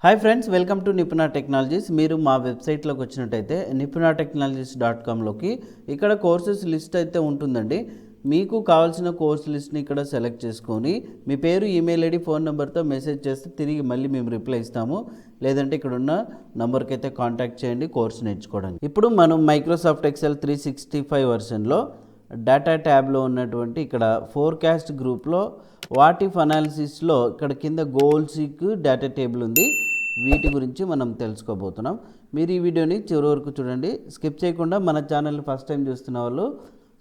Hi friends, welcome to Nipuna technologies. మీరు మా వెబ్సైట్లోకి వచ్చినట్టయితే nipunatechnologies.comలోకి ఇక్కడ కోర్సెస్ లిస్ట్ అయితే ఉంటుందండి. మీకు కావాల్సిన కోర్స్ లిస్ట్ని ఇక్కడ సెలెక్ట్ చేసుకొని మీ పేరు, ఈమెయిల్ ఐడి, ఫోన్ నెంబర్తో మెసేజ్ చేస్తే తిరిగి మళ్ళీ మేము రిప్లై ఇస్తాము. లేదంటే ఇక్కడ ఉన్న నంబర్కి అయితే కాంటాక్ట్ చేయండి కోర్స్ నేర్చుకోవడానికి. ఇప్పుడు మనం మైక్రోసాఫ్ట్ ఎక్సెల్ 365 వర్షన్లో డేటా ట్యాబ్లో ఉన్నటువంటి ఇక్కడ ఫోర్కాస్ట్ గ్రూప్లో వాట్ ఇఫ్ అనాలిసిస్లో ఇక్కడ కింద గోల్ సీక్ డేటా టేబుల్ ఉంది. వీటి గురించి మనం తెలుసుకోబోతున్నాం. మీరు ఈ వీడియోని చివరి వరకు చూడండి, స్కిప్ చేయకుండా. మన ఛానల్ని ఫస్ట్ టైం చూస్తున్న వాళ్ళు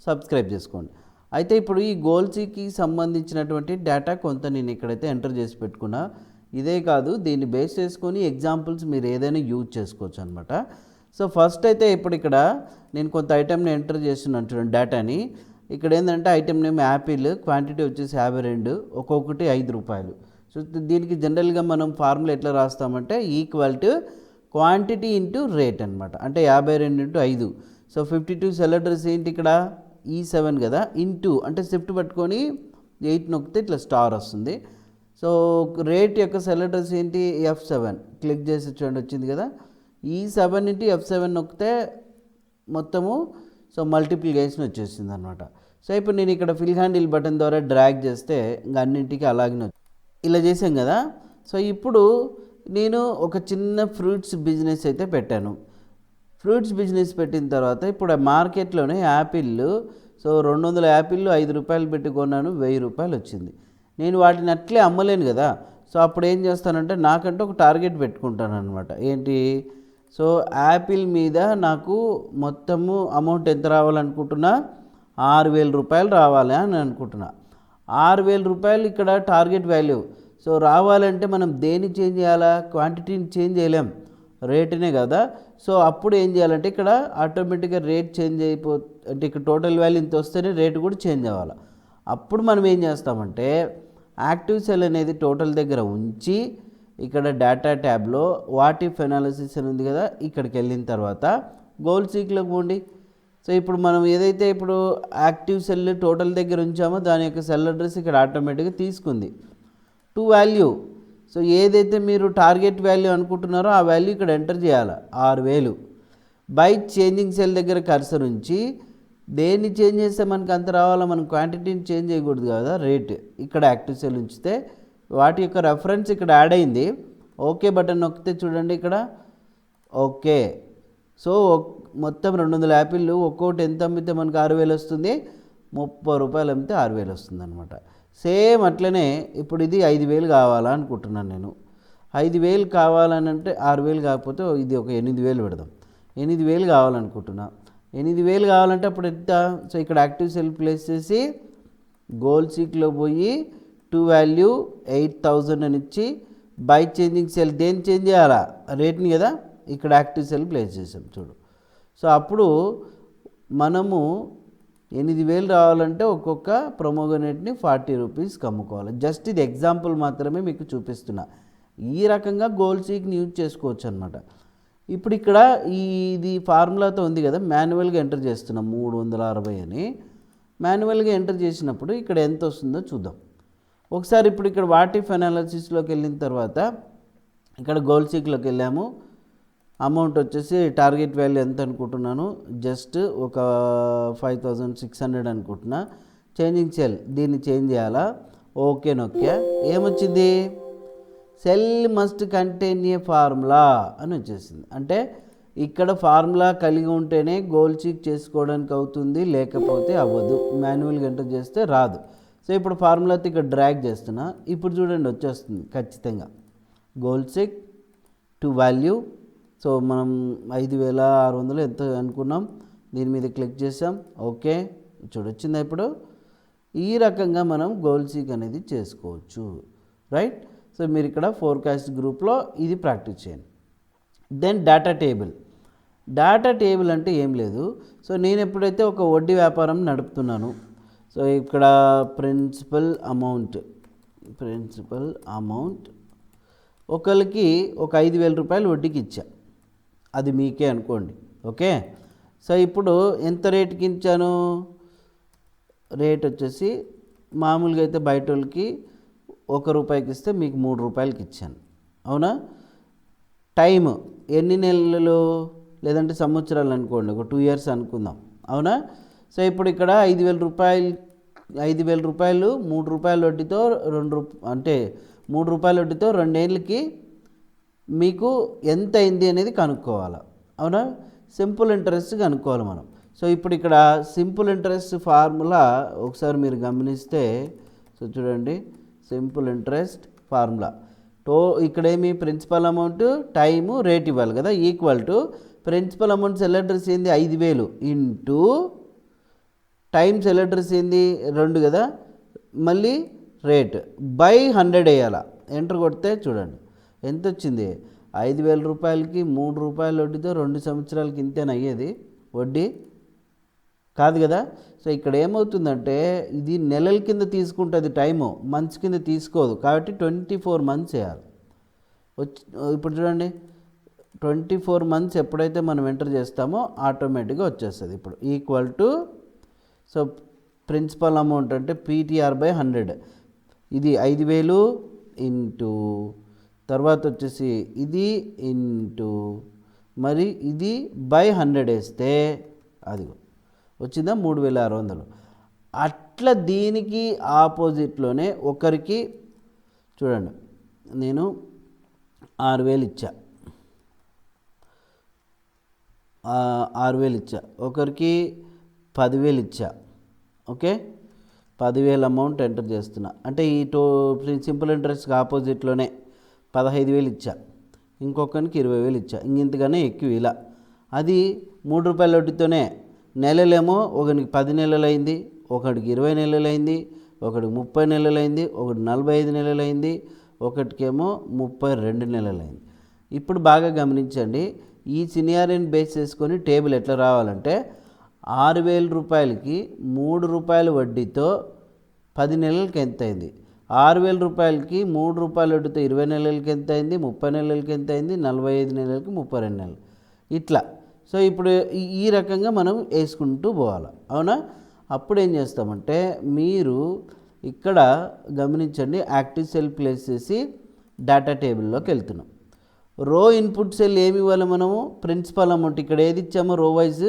సబ్స్క్రైబ్ చేసుకోండి. అయితే ఇప్పుడు ఈ గోల్ సీక్కి సంబంధించినటువంటి డేటా కొంత నేను ఇక్కడైతే ఎంటర్ చేసి పెట్టుకున్నా. ఇదే కాదు, దీన్ని బేస్ చేసుకొని ఎగ్జాంపుల్స్ మీరు ఏదైనా యూజ్ చేసుకోవచ్చు అనమాట. సో ఫస్ట్ అయితే ఇప్పుడు ఇక్కడ నేను కొంత ఐటెంని ఎంటర్ చేస్తున్నాను చూడండి డేటాని. ఇక్కడ ఏంటంటే ఐటెం నేమ్ యాపిల్, క్వాంటిటీ వచ్చేసి 52, ఒక్కొక్కటి ₹5. సో దీనికి జనరల్గా మనం ఫార్ములా ఎట్లా రాస్తామంటే equal to quantity into rate అనమాట. అంటే 52 ఇంటూ 5. సో 52 సెల్ అడ్రస్ ఏంటి ఇక్కడ E7 కదా, ఇంటూ అంటే షిఫ్ట్ పట్టుకొని 8 నొక్కితే ఇట్లా స్టార్ వస్తుంది. సో రేట్ యొక్క సెల్ అడ్రస్ ఏంటి F7, క్లిక్ చేసి చూడండి వచ్చింది కదా. E7 ఇంటూ F7 నొక్కితే మొత్తము సో మల్టిప్లికేషన్ వచ్చేసింది అనమాట. సో ఇప్పుడు నేను ఇక్కడ ఫిల్ హ్యాండిల్ బటన్ ద్వారా డ్రాగ్ చేస్తే ఇంకా అన్నింటికి అలాగే ఇలా చేసాం కదా. సో ఇప్పుడు నేను ఒక చిన్న ఫ్రూట్స్ బిజినెస్ అయితే పెట్టాను. ఫ్రూట్స్ బిజినెస్ పెట్టిన తర్వాత ఇప్పుడు ఆ మార్కెట్లోనే యాపిల్, సో 200 యాపిళ్ళు ₹5 పెట్టి కొన్నాను, ₹1000 వచ్చింది. నేను వాటిని అట్లే అమ్మలేను కదా. సో అప్పుడు ఏం చేస్తానంటే నాకంటే ఒక టార్గెట్ పెట్టుకుంటాను అనమాట. ఏంటి, సో యాపిల్ మీద నాకు మొత్తము అమౌంట్ ఎంత రావాలనుకుంటున్నా, ₹6000 రావాలి అని అనుకుంటున్నా. ₹6000 ఇక్కడ టార్గెట్ వాల్యూ. సో రావాలంటే మనం దేన్ని చేంజ్ చేయాలా, క్వాంటిటీని చేంజ్ చేయలేం, రేటునే కదా. సో అప్పుడు ఏం చేయాలంటే ఇక్కడ ఆటోమేటిక్గా రేట్ చేంజ్ అంటే ఇక్కడ టోటల్ వాల్యూ ఇంత వస్తేనే రేటు కూడా చేంజ్ అవ్వాలి. అప్పుడు మనం ఏం చేస్తామంటే యాక్టివ్ సెల్ అనేది టోటల్ దగ్గర ఉంచి ఇక్కడ డేటా ట్యాబ్లో వాట్ ఇఫ్ అనాలిసిస్ అని ఉంది కదా, ఇక్కడికి వెళ్ళిన తర్వాత గోల్ సీక్లోకి పోండి. సో ఇప్పుడు మనం ఏదైతే ఇప్పుడు యాక్టివ్ సెల్ టోటల్ దగ్గర ఉంచామో దాని యొక్క సెల్ అడ్రస్ ఇక్కడ ఆటోమేటిక్గా తీసుకుంది టు వాల్యూ. సో ఏదైతే మీరు టార్గెట్ వాల్యూ అనుకుంటున్నారో ఆ వాల్యూ ఇక్కడ ఎంటర్ చేయాలి, 6000. బై చేంజింగ్ సెల్ దగ్గర కర్సర్ ఉంచి దేన్ని చేంజ్ చేస్తే మనకి అంత రావాలో, మనం క్వాంటిటీని చేంజ్ చేయకూడదు కదా, రేట్ ఇక్కడ యాక్టివ్ సెల్ ఉంచితే వాటి యొక్క రెఫరెన్స్ ఇక్కడ యాడ్ అయింది. ఓకే బటన్ నొక్కితే చూడండి ఇక్కడ ఓకే. సో మొత్తం 200 యాపిళ్ళు ఒక్కొక్కటి ఎంత అమ్మితే మనకు 6000 వస్తుంది, ₹30 అమ్మితే 6000 వస్తుంది అనమాట. సేమ్ అట్లనే ఇప్పుడు ఇది 5000 కావాలనుకుంటున్నాను నేను. 5000 కావాలని అంటే 6000 కాకపోతే ఇది ఒక 8000 పెడదాం. 8000 కావాలనుకుంటున్నా. 8000 కావాలంటే అప్పుడు ఎంత, సో ఇక్కడ యాక్టివ్ సెల్ ప్లేస్ చేసి గోల్ సీక్లో పోయి టు వాల్యూ 8000 అని ఇచ్చి బై చేంజింగ్ సెల్ దేన్ని చేంజ్ చేయాలా, రేట్ని కదా, ఇక్కడ యాక్టివ్ సెల్ ప్లేస్ చేసాం చూడు. సో అప్పుడు మనము 8000 రావాలంటే ఒక్కొక్క ప్రొమోగనేట్ని ₹40 అమ్ముకోవాలి. జస్ట్ ఇది ఎగ్జాంపుల్ మాత్రమే మీకు చూపిస్తున్నా. ఈ రకంగా గోల్ సీక్ని యూజ్ చేసుకోవచ్చు అనమాట. ఇప్పుడు ఇక్కడ ఇది ఫార్ములాతో ఉంది కదా, మాన్యువల్గా ఎంటర్ చేస్తున్నాం 360 అని. మాన్యువల్గా ఎంటర్ చేసినప్పుడు ఇక్కడ ఎంత వస్తుందో చూద్దాం ఒకసారి. ఇప్పుడు ఇక్కడ వాట్ ఇఫ్ అనాలిసిస్లోకి వెళ్ళిన తర్వాత ఇక్కడ గోల్ సీక్లోకి వెళ్ళాము. అమౌంట్ వచ్చేసి టార్గెట్ వాల్యూ ఎంత అనుకుంటున్నాను, జస్ట్ ఒక 5600 అనుకుంటున్నా. చేంజింగ్ సెల్ దీన్ని చేంజ్ చేయాలా, ఓకే నొక్కా. ఏమొచ్చింది, సెల్ మస్ట్ కంటైన్ ఏ ఫార్ములా అని వచ్చేసింది. అంటే ఇక్కడ ఫార్ములా కలిగి ఉంటేనే గోల్ సీక్ చేసుకోవడానికి అవుతుంది, లేకపోతే అవ్వదు. మాన్యువల్గా ఎంటర్ చేస్తే రాదు. సో ఇప్పుడు ఫార్ములాతో ఇక్కడ డ్రాగ్ చేస్తున్నా. ఇప్పుడు చూడండి వచ్చేస్తుంది ఖచ్చితంగా goal seek to value. So మనం 5600 ఎంత అనుకున్నాం, దీని మీద క్లిక్ చేసాం, ఓకే చూడొచ్చిందా. ఇప్పుడు ఈ రకంగా మనం గోల్ సీక్ అనేది చేసుకోవచ్చు, రైట్. సో మీరు ఇక్కడ ఫోర్కాస్ట్ గ్రూప్లో ఇది ప్రాక్టీస్ చేయండి. Then data table. Data table అంటే ఏం లేదు. సో నేను ఎప్పుడైతే ఒక వడ్డీ వ్యాపారం నడుపుతున్నాను, సో ఇక్కడ ప్రిన్సిపల్ అమౌంట్ ఒకరికి ఒక ₹5000 వడ్డీకి ఇచ్చా, అది మీకే అనుకోండి, ఓకే. సో ఇప్పుడు ఎంత రేటుకి ఇచ్చాను, రేట్ వచ్చేసి మామూలుగా అయితే బయట వాళ్ళకి ₹1 ఇస్తే మీకు ₹3 ఇచ్చాను, అవునా. టైం ఎన్ని నెలలు లేదంటే సంవత్సరాలు అనుకోండి, ఒక 2 years అనుకుందాం, అవునా. సో ఇప్పుడు ఇక్కడ 5,000 రూపాయలు 5,000 రూపాయలు 3 రూపాయల వడ్డీతో అంటే 3 రూపాయల వడ్డీతో 2 ఏళ్ళకి మీకు ఎంత అయింది అనేది కనుక్కోవాలి, అవునా. సింపుల్ ఇంట్రెస్ట్ కనుక్కోవాలి మనం. సో ఇప్పుడు ఇక్కడ సింపుల్ ఇంట్రెస్ట్ ఫార్ములా ఒకసారి మీరు గమనిస్తే, సో చూడండి, సింపుల్ ఇంట్రెస్ట్ ఫార్ములా ఇక్కడేమి ప్రిన్సిపల్ అమౌంట్ టైము రేట్ ఇవ్వాలి కదా, equal to principal amount cell address ఏంది 5,000 ఇంటూ టైం సెల్ అడ్రస్ ఏంది 2 కదా, మళ్ళీ రేట్ బై 100 వేయాల. ఎంటర్ కొడితే చూడండి ఎంత వచ్చింది, 5,000 రూపాయలకి 3 రూపాయల వడ్డీతో 2 సంవత్సరాలకి ఇంతేనా అయ్యేది వడ్డీ, కాదు కదా. సో ఇక్కడ ఏమవుతుందంటే ఇది నెలల కింద తీసుకుంటుంది, టైము మంత్స్ కింద తీసుకోదు, కాబట్టి 24 months వేయాలి. ఇప్పుడు చూడండి 24 months ఎప్పుడైతే మనం ఎంటర్ చేస్తామో ఆటోమేటిక్గా వచ్చేస్తుంది. ఇప్పుడు equal to, so principal amount అంటే పీటీఆర్ బై 100, ఇది 5,000 ఇంటూ తర్వాత వచ్చేసి ఇది ఇంటూ మరి ఇది బై 100 వేస్తే అది వచ్చిందా 3,600. అట్లా దీనికి ఆపోజిట్లోనే ఒకరికి చూడండి, నేను 6,000 ఇచ్చా, 6,000 ఇచ్చా, ఒకరికి 10,000 ఇచ్చా, ఓకే. 10,000 అమౌంట్ ఎంటర్ చేస్తున్నా, అంటే ఈ సింపుల్ ఇంట్రెస్ట్కి ఆపోజిట్లోనే 15,000 ఇచ్చా, ఇంకొకరికి 20,000 ఇచ్చా, ఇంతగానే ఎక్కువ ఇలా. అది 3 రూపాయల వడ్డీతోనే నెలలేమో ఒకరికి 10 నెలలు అయింది, ఒకటికి 20 నెలలు అయింది, ఒకటికి 30 నెలలు అయింది, ఒకటి 45 నెలలు అయింది, ఒకటికేమో 32 నెలలు అయింది. ఇప్పుడు బాగా గమనించండి, ఈ సినియారిటీని బేస్ చేసుకొని టేబుల్ ఎట్లా రావాలంటే 6,000 రూపాయలకి 3 రూపాయల వడ్డీతో 10 నెలలకి ఎంత అయింది, 6,000 రూపాయలకి 3 రూపాయల వడ్డీతో 20 నెలలకి ఎంత అయింది, 30 నెలలకి ఎంత అయింది, 45 నెలలకి 32 నెలలు, ఇట్లా. సో ఇప్పుడు ఈ రకంగా మనం వేసుకుంటూ పోవాలి, అవునా. అప్పుడు ఏం చేస్తామంటే మీరు ఇక్కడ గమనించండి, యాక్టివ్ సెల్ ప్లేస్ చేసి డేటా టేబుల్లోకి వెళ్తున్నాం. రో ఇన్పుట్ సెల్ ఏమి ఇవ్వాలి మనము, ప్రిన్సిపల్ అమౌంట్ ఇక్కడ ఏది ఇచ్చామో రో వైజ్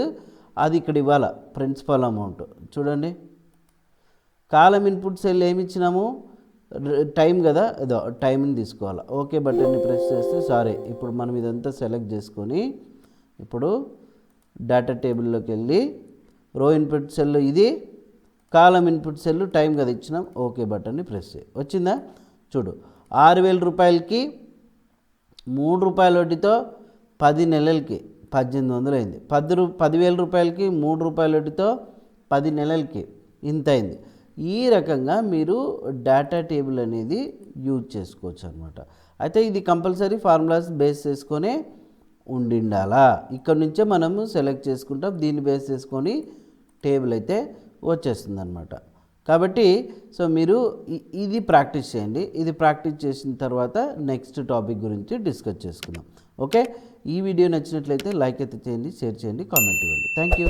అది ఇక్కడ ఇవ్వాలి, ప్రిన్సిపల్ అమౌంట్ చూడండి. కాలం ఇన్పుట్ సెల్ ఏమి ఇచ్చినాము, టైం కదా, ఏదో టైంని తీసుకోవాలి. ఓకే బటన్ని ప్రెస్ చేస్తే ఇప్పుడు మనం ఇదంతా సెలెక్ట్ చేసుకొని ఇప్పుడు డేటా టేబుల్లోకి వెళ్ళి రో ఇన్పుట్ సెల్ ఇది, కాలం ఇన్పుట్ సెల్ టైం కదా ఇచ్చినాం, ఓకే బటన్ని ప్రెస్ చేయి. వచ్చిందా చూడు, 6,000 రూపాయలకి 3 రూపాయల వడ్డీతో 10 నెలలకి 1,800 అయింది. 10,000 రూపాయలకి 3 రూపాయల వడ్డీతో 10 నెలలకి ఇంత అయింది. ఈ రకంగా మీరు డేటా టేబుల్ అనేది యూజ్ చేసుకోవచ్చు అనమాట. అయితే ఇది కంపల్సరీ ఫార్ములాస్ బేస్ చేసుకొని ఉండిండాలా, ఇక్కడ నుంచే మనము సెలెక్ట్ చేసుకుంటాం, దీన్ని బేస్ చేసుకొని టేబుల్ అయితే వచ్చేస్తుంది అనమాట. కాబట్టి సో మీరు ఇది ప్రాక్టీస్ చేయండి, ఇది ప్రాక్టీస్ చేసిన తర్వాత నెక్స్ట్ టాపిక్ గురించి డిస్కస్ చేసుకుందాం, ఓకే. ఈ వీడియో నచ్చినట్లయితే లైక్ అయితే చేయండి, షేర్ చేయండి, కామెంట్ ఇవ్వండి. Thank you.